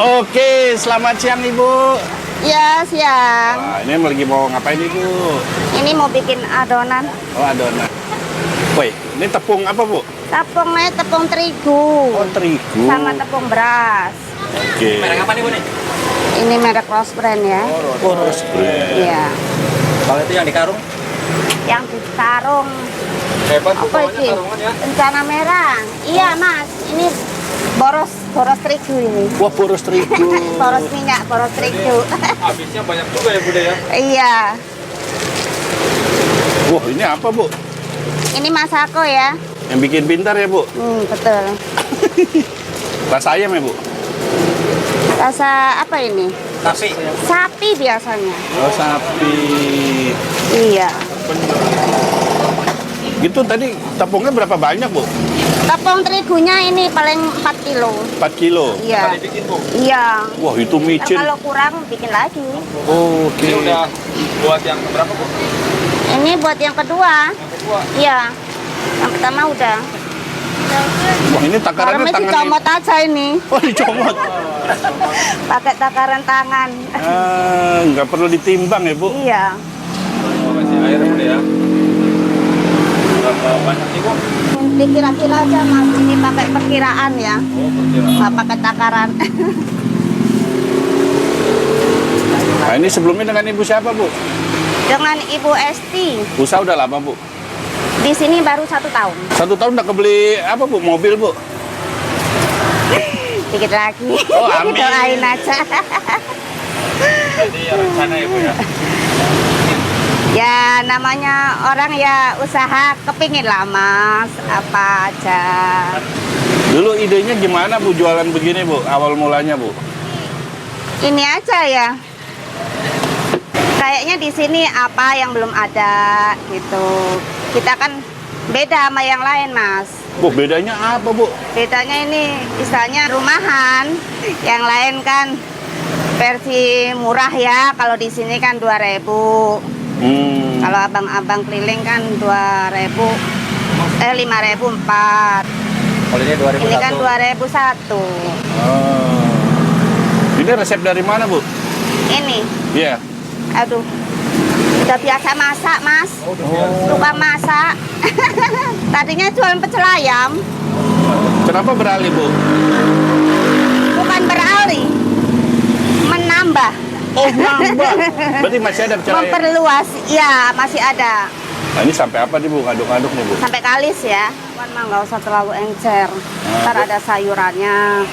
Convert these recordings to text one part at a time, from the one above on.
Oke, selamat siang Ibu. Ya, siang. Wah, ini lagi mau ngapain Ibu? Ini mau bikin adonan. Oh, adonan. Woi, ini tepung apa Bu? Tepungnya tepung terigu. Oh, terigu. Sama tepung beras. Oke. Merek apa nih Bu nih? Ini merek Rose Brand ya. Oh, Rose Brand. Iya. Kalau itu yang di karung? Yang di karung. Hebat Bu, Apa bawahnya ini? karungan ya. Rencana merah. Iya, Mas. Ini boros terigu ini. Wah, boros terigu. Boros minyak, boros terigu. Habisnya banyak juga ya Bude ya? Iya. Wah, ini apa Bu? Ini Masako ya. Yang bikin pintar ya Bu? Betul. Rasa ayam ya Bu? Rasa apa ini? Nasi. Sapi biasanya. Oh, sapi. Iya. Gitu tadi tepungnya berapa banyak Bu? Tepung terigunya ini paling 4 kilo. 4 kilo. Iya. Tadi bikin Bu. Iya. Wah, itu Ntar micin. kalau kurang bikin lagi. Oke. Ini udah buat yang berapa Bu? Ini buat yang kedua. Yang kedua. Iya. Yang pertama udah. Wah, ini takarannya Garamnya tangan dicomot aja ini. Oh, dicomot. Pakai takaran tangan. Nggak perlu ditimbang ya Bu? Iya. Oh, kasih air ya Bude ya. Berapa banyak nih Bu? Dikira-kira aja Mas. Ini pakai perkiraan ya. Oh, perkiraan. Nggak pakai takaran. Nah, ini sebelumnya dengan Ibu siapa Bu? Dengan Ibu Esti. Usaha udah lama Bu? Di sini baru 1 tahun. 1 tahun udah kebeli apa Bu? Mobil Bu? Dikit lagi. Oh, amin. Doain aja. Jadi ya rencana ya Bu ya. Ya namanya orang ya usaha kepingin lah Mas. Apa aja. Dulu idenya gimana Bu jualan begini Bu? Awal mulanya Bu? Ini aja ya. Kayaknya di sini apa yang belum ada gitu. Kita kan beda sama yang lain Mas. Bu, bedanya apa Bu? Bedanya ini misalnya rumahan. Yang lain kan versi murah ya. Kalau di sini kan 2.000. Kalau abang-abang keliling kan 2.000. 5.000 4. Kalau ini 2001. Ini kan 2.001. Ini resep dari mana Bu? Ini. Iya. Aduh. Udah biasa masak, Mas. Oh, udah biasa. Tukang masak. Tadinya jualan pecel ayam, Kenapa beralih Bu? bukan beralih, menambah, Oh, nambah. Berarti masih ada pecel ayam. memperluas. Ya, masih ada. Nah, ini sampai apa nih Bu? Ngaduk-ngaduk nih Bu? Sampai kalis ya. Cuman mah nggak usah terlalu encer. Ntar ada sayurannya,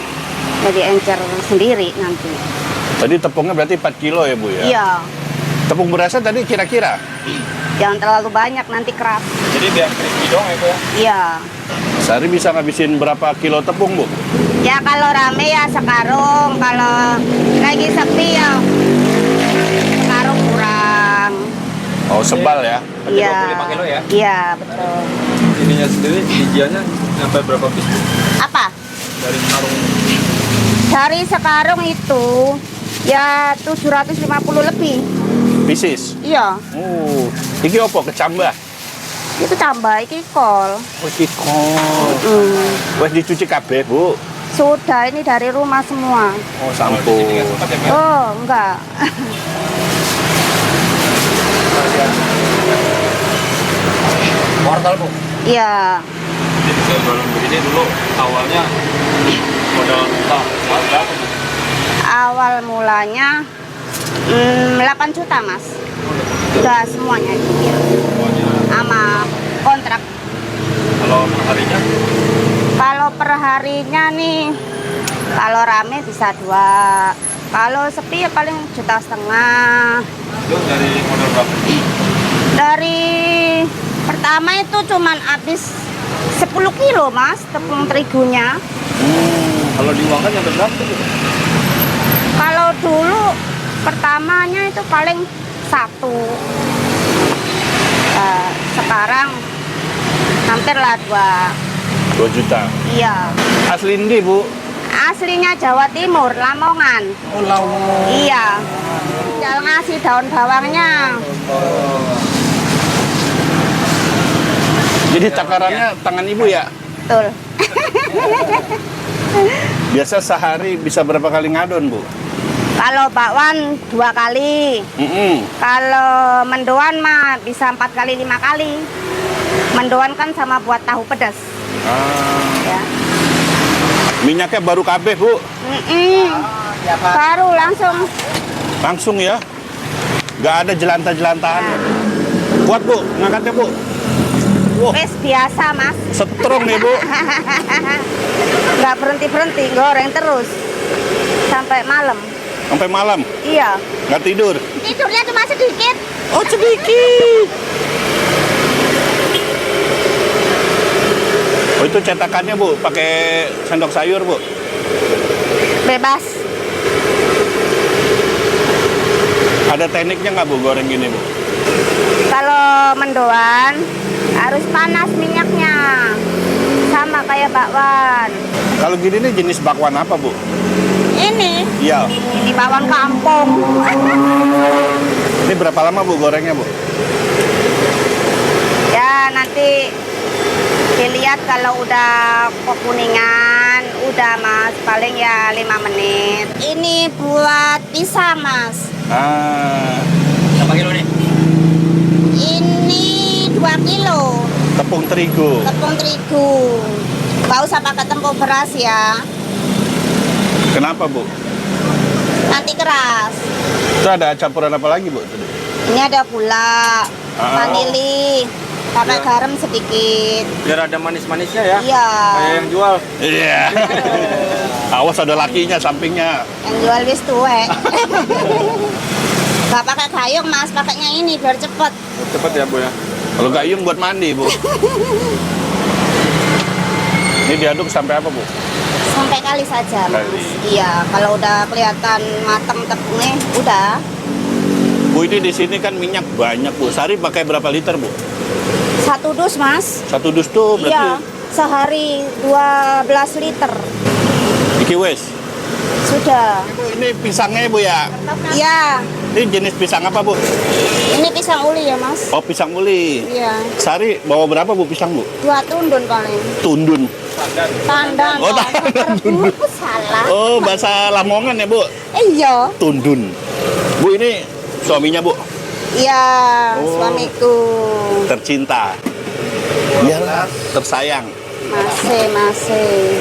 jadi encer sendiri nanti. Tadi tepungnya berarti 4 kilo ya Bu ya? Iya. Tepung berasnya tadi kira-kira? Jangan terlalu banyak, nanti keras. Jadi biar crispy dong ya Bu ya. Iya. Sehari bisa ngabisin berapa kilo tepung Bu? Ya kalau rame ya sekarung, kalau lagi sepi ya sekarung kurang. Oh, sebal ya? Berarti Iya. 25 kilo ya? Iya, betul. Ininya sendiri, bijiannya sampai berapa piece Bu? Apa? Dari karung. Dari sekarung itu ya 750 lebih. Pieces? Iya, Oh, iki opo kecambah? itu tambah iki kol. Oh, iki kol. Wes dicuci kabeh, Bu. Sudah, ini dari rumah semua. Oh, Ini nggak sampun. sempat ya Bu ya? Oh, enggak. Wortel Bu. Iya. Jadi bisa jualan begini dulu awalnya modal berapa Bu? Awal mulanya 8 juta, Mas. Udah semuanya itu. Semuanya. Sama kontrak. Kalau perharinya? Kalau perharinya nih, kalau rame bisa 2. Kalau sepi ya paling 1,5 juta. Itu dari modal berapa? Dari pertama itu cuman habis 10 kilo Mas, tepung terigunya. Kalau diuangkan yang berapa Bu? Kalau dulu pertamanya itu paling 1. Sekarang hampir lah 2. 2 juta. Iya. Asli ndi, Bu? Aslinya Jawa Timur, Lamongan. Oh, Lamongan. Iya. Tinggal ngasih daun bawangnya. Jadi takarannya tangan Ibu ya? Betul. Biasa sehari bisa berapa kali ngadon, Bu? Kalau bakwan 2 kali. Kalau mendoan mah bisa 4 kali 5 kali. Mendoan kan sama buat tahu pedas. Ya. Minyaknya baru kabeh, Bu. Baru langsung. Langsung ya. Nggak ada jelantah-jelantahan. Kuat, Bu, ngangkatnya, Bu. Wow, Wes biasa, Mas. strong nih, Bu. Nggak berhenti-berhenti, goreng terus. Sampai malam. Sampai malam, Iya. nggak tidur. Tidurnya cuma sedikit. Oh, sedikit. Oh, itu cetakannya, Bu, pakai sendok sayur, Bu. Bebas. Ada tekniknya nggak, Bu, goreng gini, Bu? Kalau mendoan harus panas minyaknya. Sama kayak bakwan. Kalau gini nih jenis bakwan apa, Bu? Ini Iya. bakwan kampung. Ini berapa lama, Bu, gorengnya, Bu? Ya nanti dilihat kalau udah kekuningan, udah Mas, paling ya 5 menit. Ini buat pisang, Mas. Berapa kilo nih? Ini 2 kilo Tepung terigu. tepung terigu. Nggak usah pakai tepung beras ya, Kenapa, Bu? nanti keras. Itu ada campuran apa lagi, Bu? Ini ada gula, vanili, pakai garam sedikit. Biar ada manis-manisnya ya. Iya. Kayak yang jual. Iya. Awas ada lakinya sampingnya. Yang jual wis tuwek. Nggak pakai gayung, Mas, pakainya ini biar cepet. Cepet ya, Bu ya. Kalau gayung buat mandi, Bu. Ini diaduk sampai apa, Bu? Sampai kali saja, Mas. Kali. Iya, kalau udah kelihatan matang tepungnya, udah. Bu, ini di sini kan minyak banyak, Bu. Sehari pakai berapa liter, Bu? 1 dus, Mas. 1 dus tuh berarti Iya, sehari 12 liter. iki wes. Sudah. Bu, ini pisangnya, Bu, ya? Iya, Ini jenis pisang apa, Bu? ini pisang uli ya, Mas. Oh, pisang uli. Iya, Sehari bawa berapa, Bu, pisang, Bu? 2 tundun paling. Tundun. Tandan. Oh, tandan. Salah. Oh, bahasa Lamongan ya, Bu? Iya. Tundun. Bu, ini suaminya, Bu? Iya, Oh. suamiku. Tercinta. Iyalah, tersayang. Masih.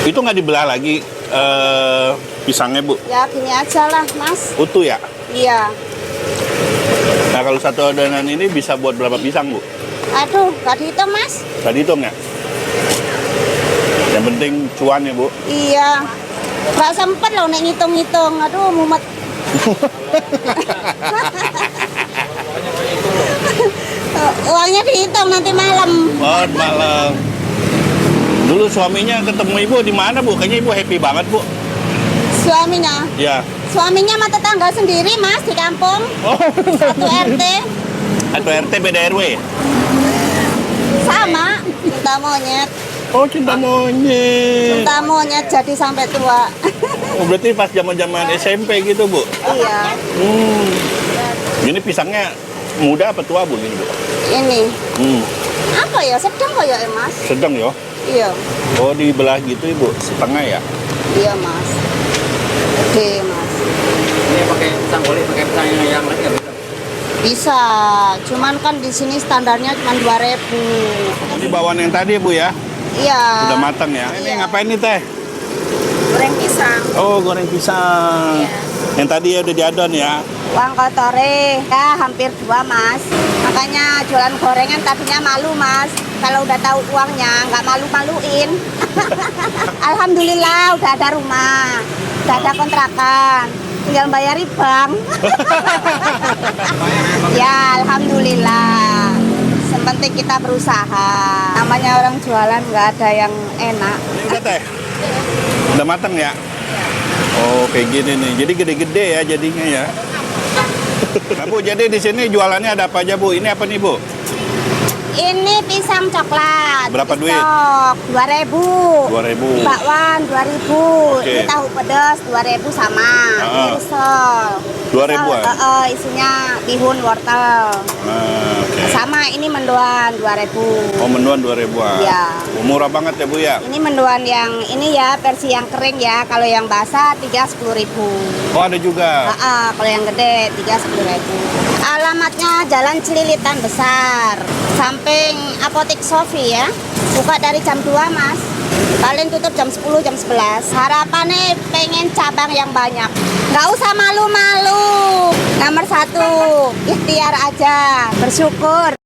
Itu nggak dibelah lagi pisangnya, Bu? Ya gini aja lah, Mas. Utuh ya? Iya. Nah, kalau satu adonan ini bisa buat berapa pisang, Bu? Aduh, gak dihitung, Mas. Tadi hitung ya? Yang penting cuan ya, Bu. Iya. Gak sempet loh nek ngitung-ngitung. Aduh, mumet. Uangnya dihitung nanti malam. Oh, malam. Dulu suaminya ketemu Ibu di mana, Bu? Kayaknya Ibu happy banget, Bu. Suaminya. Ya. Suaminya sama tetangga sendiri, Mas, di kampung. Oh. Satu RT. Atau RT beda RW? Sama. Cinta monyet. Oh, cinta monyet. Cinta monyet jadi sampai tua. Oh, berarti pas zaman-zaman SMP gitu, Bu? Iya. Ini pisangnya muda apa tua, Bu? Gini, Bu? Ini. Hmm. Apa ya? Sedang kok ya, Mas? Sedang ya? Iya. Oh, dibelah gitu, Ibu? Setengah ya? Iya, Mas. Oke, Mas. Ini pakai pisang boleh, pakai pisang yang lain nggak bisa? Bisa. Cuman kan di sini standarnya cuma 2.000. Ini bawaan yang tadi, Bu, ya? Iya. Udah matang ya? Ini ngapain nih, Teh? Goreng pisang. Oh, goreng pisang. Iya. Yang tadi ya udah diadon ya? Uang kotore ya hampir 2, Mas. Makanya jualan gorengan tadinya malu, Mas. Kalau udah tahu uangnya nggak malu-maluin. Alhamdulillah udah ada rumah, udah ada kontrakan, tinggal bayari bank. Ya alhamdulillah. Sepenting kita berusaha. Namanya orang jualan nggak ada yang enak. Ini udah, Teh? Udah matang ya? Oh, kayak gini nih. Jadi gede-gede ya jadinya ya. Nah, Bu, jadi di sini jualannya ada apa aja, Bu? Ini apa nih, Bu? Ini pisang coklat. Berapa duit? 2.000. 2.000. Bakwan 2.000. Oke. Ini tahu pedas 2.000 sama. Ini risol. 2.000 Risol, ya? isinya bihun wortel. Nah, oke. Sama ini mendoan 2.000. Oh, mendoan 2.000-an. Iya. Oh, murah banget ya Bu ya. Ini mendoan yang ini ya versi yang kering ya. Kalau yang basah 10.000. Oh, ada juga. Kalau yang gede 10.000. Alamatnya Jalan Celilitan Besar, samping Apotek Sofi ya. Buka dari jam 2 Mas. Paling tutup jam 10, jam 11. Harapannya pengen cabang yang banyak. Nggak usah malu-malu. Nomor 1, ikhtiar aja, bersyukur.